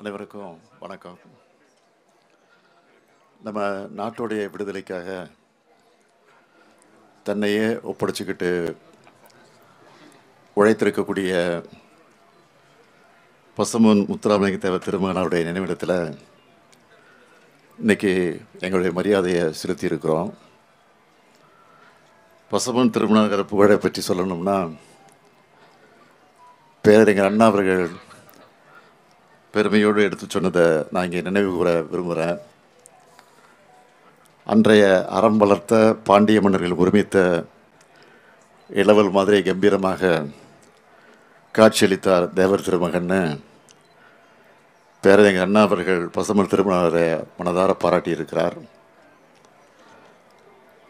அனைவருக்கும் வணக்கம். நம்ம நாட்டுடைய விடுதலைக்காக தன்னையே ஒப்படைச்சிக்கிட்டு உழைத்திருக்கக்கூடிய பசும்பொன் முத்துராமலிங்க தேவர் திருமகனாருடைய நினைவிடத்தில் இன்றைக்கி எங்களுடைய மரியாதையை செலுத்தியிருக்கிறோம். பசும்பொன் திருமகனார் புகழை பற்றி சொல்லணும்னா, பேரறிஞர் அண்ணா அவர்கள் பெருமையோடு எடுத்து சொன்னதை நான் இங்கே நினைவு கூற விரும்புகிறேன். அன்றைய அறம் வளர்த்த பாண்டிய மன்னர்கள் ஒருமித்த இளவல் மாதிரி கம்பீரமாக காட்சியளித்தார் தேவர் திருமகன்னு பேரறிஞர் அண்ணா அவர்கள் பசும்பொன் திருமகனாரை மனதார பாராட்டியிருக்கிறார்.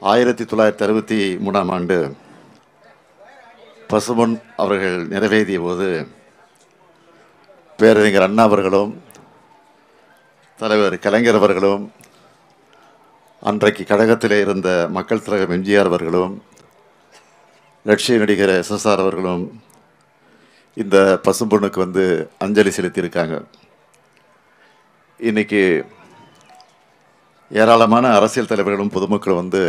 1963ஆம் ஆண்டு பசும்பொன் அவர்கள் நிறைவேறிய போது பேரறிஞர் அண்ணா அவர்களும் தலைவர் கலைஞர் அவர்களும் அன்றைக்கு கழகத்திலே இருந்த மக்கள் திலகம் எம்ஜிஆர் அவர்களும் லட்சிய நடிகர் எஸ்எஸ்ஆர் அவர்களும் இந்த பசும்பொன்னுக்கு வந்து அஞ்சலி செலுத்தியிருக்காங்க. இன்றைக்கி ஏராளமான அரசியல் தலைவர்களும் பொதுமக்களும் வந்து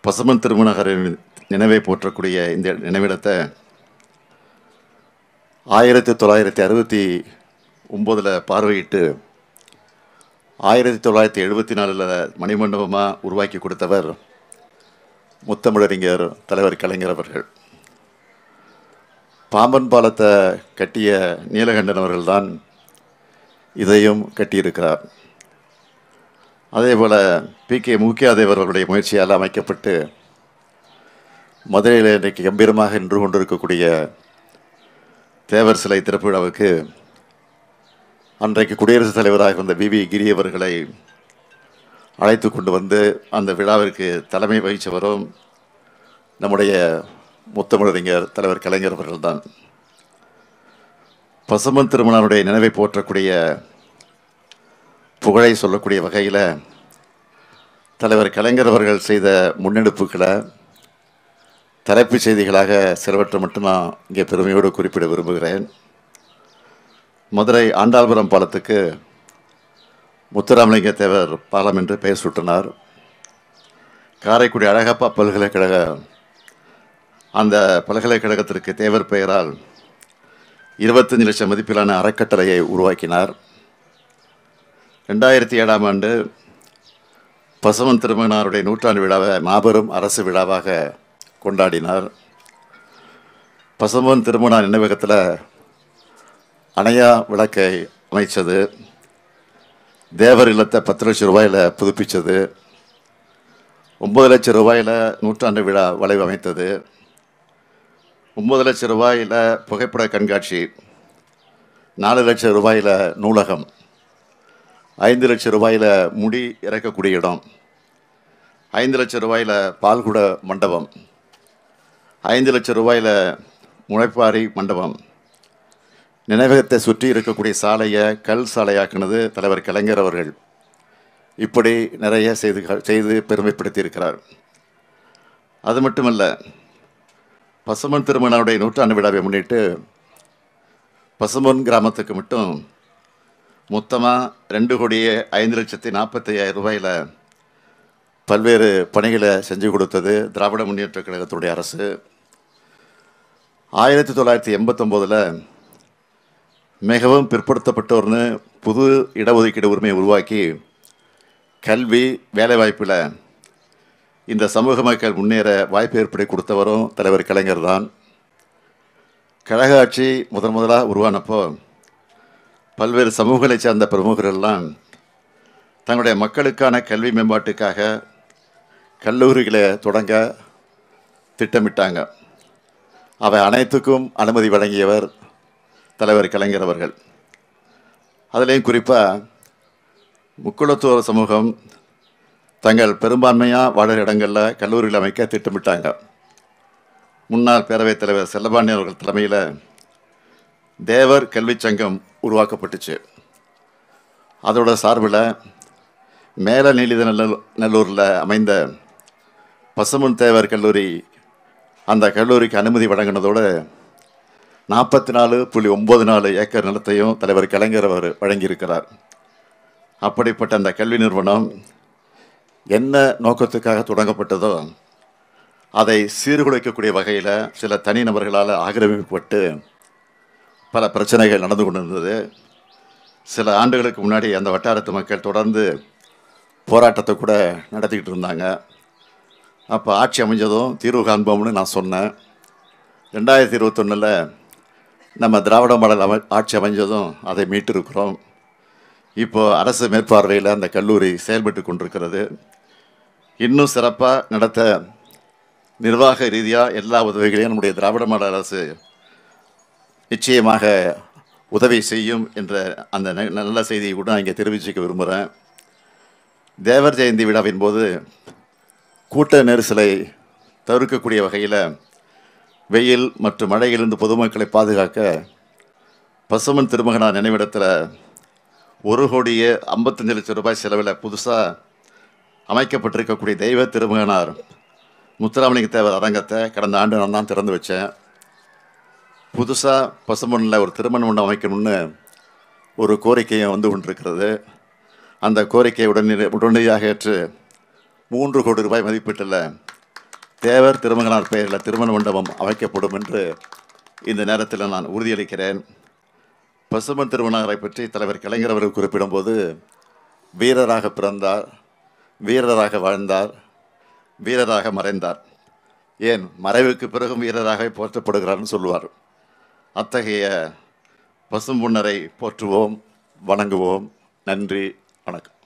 பசும்பொன் திருமகனாரின் நினைவை போற்றக்கூடிய இந்த நினைவிடத்தை 1969 பார்வையிட்டு 1974 மணிமண்டபமாக உருவாக்கி கொடுத்தவர் முத்தமிழறிஞர் தலைவர் கலைஞர் அவர்கள். பாம்பன் பாலத்தை கட்டிய நீலகண்டன் அவர்கள்தான் இதையும் கட்டியிருக்கிறார். அதே போல் பி.கே. மூக்கியாதேவர் அவர்களுடைய முயற்சியால் அமைக்கப்பட்டு மதுரையில் இன்றைக்கு கம்பீரமாக நின்று கொண்டிருக்கக்கூடிய தேவர் சிலை திறப்பு விழாவுக்கு அன்றைக்கு குடியரசுத் தலைவராக இருந்த வி.வி. கிரி அவர்களை அழைத்து கொண்டு வந்து அந்த விழாவிற்கு தலைமை வகித்தவரும் நம்முடைய முத்தமிழறிஞர் தலைவர் கலைஞர் அவர்கள்தான். பசும்பொன் திருமகனாருடைய நினைவை போற்றக்கூடிய புகழை சொல்லக்கூடிய வகையில் தலைவர் கலைஞர் அவர்கள் செய்த முன்னெடுப்புகளை தலைப்புச் செய்திகளாக சிலவற்றை மட்டும் நான் இங்கே பெருமையோடு குறிப்பிட விரும்புகிறேன். மதுரை ஆண்டாள்புரம் பாலத்துக்கு முத்துராமலிங்க தேவர் பாலம் என்று பெயர் சூட்டினார். காரைக்குடி அழகப்பா பல்கலைக்கழக அந்த பல்கலைக்கழகத்திற்கு தேவர் பெயரால் 25 லட்சம் மதிப்பிலான அறக்கட்டளையை உருவாக்கினார். 2007ஆம் ஆண்டு பசும்பொன் திருமகனாருடைய நூற்றாண்டு விழாவை மாபெரும் அரசு விழாவாக கொண்டாடினார். பசும்பொன் திருமகனார் நினைவகத்தில் அணையா விளக்கை அமைச்சது, தேவர் இல்லத்தை 10 லட்சம் ரூபாயில் புதுப்பித்தது, 9 லட்சம் ரூபாயில் நூற்றாண்டு விழா வளைவு அமைத்தது, 9 லட்சம் ரூபாயில் புகைப்பட கண்காட்சி, 4 லட்சம் ரூபாயில் நூலகம், 5 லட்சம் ரூபாயில் முடி இறக்கக்கூடிய இடம், 5 லட்சம் ரூபாயில் பால்குட மண்டபம், 5 லட்சம் ரூபாயில் முளைப்பாரி மண்டபம், நினைவகத்தை சுற்றி இருக்கக்கூடிய சாலையை கல் சாலையாக்குனது தலைவர் கலைஞர் அவர்கள். இப்படி நிறைய செய்து பெருமைப்படுத்தியிருக்கிறார். அது மட்டுமல்ல, பசும்பொன் திருமகனாருடைய நூற்றாண்டு விழாவை முன்னிட்டு பசும்பொன் கிராமத்துக்கு மட்டும் மொத்தமாக 2,05,45,000 ரூபாயில் பல்வேறு பணிகளை செஞ்சு கொடுத்தது திராவிட முன்னேற்ற கழகத்துடைய அரசு. 1989 மிகவும் பிற்படுத்தப்பட்டோர்னு புது இடஒதுக்கீடு உரிமையை உருவாக்கி கல்வி வேலைவாய்ப்பில் இந்த சமூக மக்கள் முன்னேற வாய்ப்பு ஏற்படுத்தி கொடுத்தவரும் தலைவர் கலைஞர் தான். கழக ஆட்சி முதலாக உருவானப்போ பல்வேறு சமூகங்களை சார்ந்த பிரமுகர்கள்லாம் தங்களுடைய மக்களுக்கான கல்வி மேம்பாட்டுக்காக கல்லூரிகளை தொடங்க திட்டமிட்டாங்க. அவை அனைத்துக்கும் அனுமதி வழங்கியவர் தலைவர் கலைஞர் அவர்கள். அதிலையும் குறிப்பாக முக்குளத்தோர் சமூகம் தங்கள் பெரும்பான்மையாக வாழற இடங்களில் கல்லூரிகள் அமைக்க திட்டமிட்டாங்க. முன்னாள் பேரவைத் தலைவர் செல்லபாண்டியன் அவர்கள் தலைமையில் தேவர் கல்வி சங்கம் உருவாக்கப்பட்டுச்சு. அதோட சார்பில் மேல நீலிதநல்லூரில் அமைந்த பசும்பொன் தேவர் கல்லூரி அந்த கல்லூரிக்கு அனுமதி வழங்கினதோடு 44.94 ஏக்கர் நிலத்தையும் தலைவர் கலைஞர் அவர் வழங்கியிருக்கிறார். அப்படிப்பட்ட அந்த கல்வி நிறுவனம் என்ன நோக்கத்துக்காக தொடங்கப்பட்டதோ அதை சீர்குலைக்கக்கூடிய வகையில் சில தனிநபர்களால் ஆக்கிரமிக்கப்பட்டு பல பிரச்சனைகள் நடந்து கொண்டிருந்தது. சில ஆண்டுகளுக்கு முன்னாடி அந்த வட்டாரத்து மக்கள் தொடர்ந்து போராட்டத்தை கூட நடத்திக்கிட்டு இருந்தாங்க. அப்போ ஆட்சி அமைஞ்சதும் தீர்வு காண்போம்னு நான் சொன்னேன். 2021 நம்ம திராவிட மாடல் ஆட்சி அமைஞ்சதும் அதை மீட்டிருக்கிறோம். இப்போது அரசு மேற்பார்வையில் அந்த கல்லூரி செயல்பட்டு கொண்டிருக்கிறது. இன்னும் சிறப்பாக நடத்த நிர்வாக ரீதியாக எல்லா உதவிகளையும் நம்முடைய திராவிட மாடல் அரசு நிச்சயமாக உதவி செய்யும் என்ற அந்த நல்ல செய்தியை கூட நான் இங்கே தெரிவிச்சுக்க விரும்புகிறேன். தேவர் ஜெயந்தி விழாவின் போது கூட்ட நெரிசலை தவிர்க்கக்கூடிய வகையில் வெயில் மற்றும் மழையிலிருந்து பொதுமக்களை பாதுகாக்க பசுமன் திருமகனார் நினைவிடத்தில் 1,55,00,000 ரூபாய் செலவில் புதுசாக அமைக்கப்பட்டிருக்கக்கூடிய தெய்வ திருமகனார் முத்துராமலிங்க தேவர் அரங்கத்தை கடந்த ஆண்டு நான் தான் திறந்து வச்சேன். புதுசாக பசுமண்ணில் ஒரு திருமண மண்டபம் அமைக்கணும்னு ஒரு கோரிக்கையும் வந்து கொண்டிருக்கிறது. அந்த கோரிக்கையை உடனடியாக ஏற்று 3 கோடி ரூபாய் மதிப்பீட்டில் தேவர் திருமகனார் பெயரில் திருமண மண்டபம் அமைக்கப்படும் என்று இந்த நேரத்தில் நான் உறுதியளிக்கிறேன். பசுமன் திருமகனாரை பற்றி தலைவர் கலைஞர் அவர்கள் குறிப்பிடும்போது வீரராக பிறந்தார், வீரராக வாழ்ந்தார், வீரராக மறைந்தார், ஏன் மறைவுக்கு பிறகும் வீரராக போற்றப்படுகிறார்னு சொல்லுவார். அத்தகைய பசும்பொன்னரை போற்றுவோம், வணங்குவோம். நன்றி, வணக்கம்.